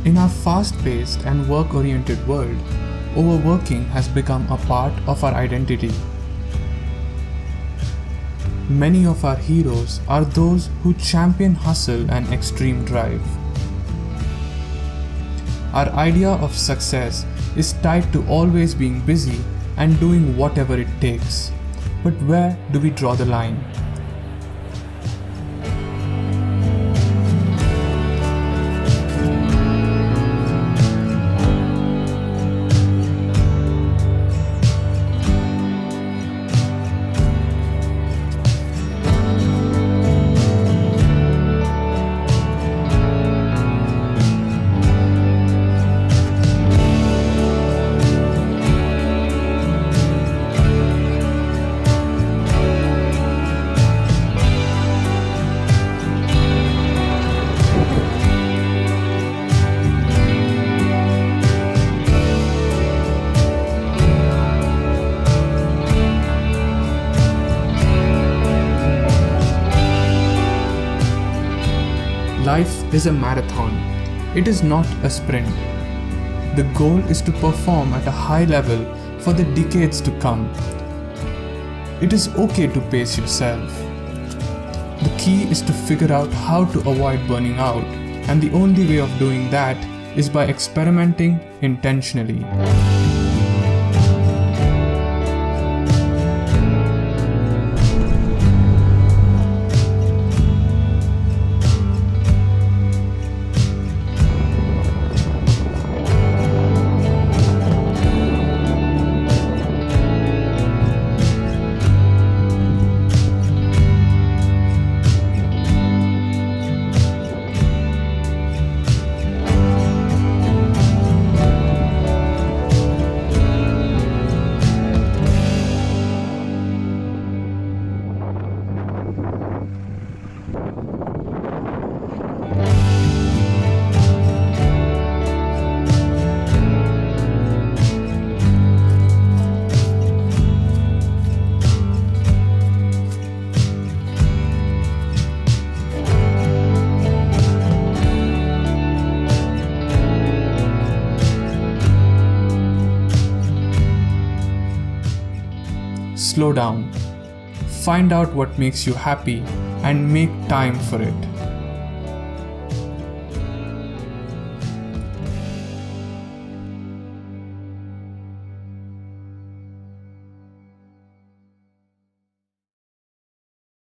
In our fast-paced and work-oriented world, overworking has become a part of our identity. Many of our heroes are those who champion hustle and extreme drive. Our idea of success is tied to always being busy and doing whatever it takes. But where do we draw the line? Life is a marathon. It is not a sprint. The goal is to perform at a high level for the decades to come. It is okay to pace yourself. The key is to figure out how to avoid burning out, and the only way of doing that is by experimenting intentionally. Slow down. Find out what makes you happy and make time for it.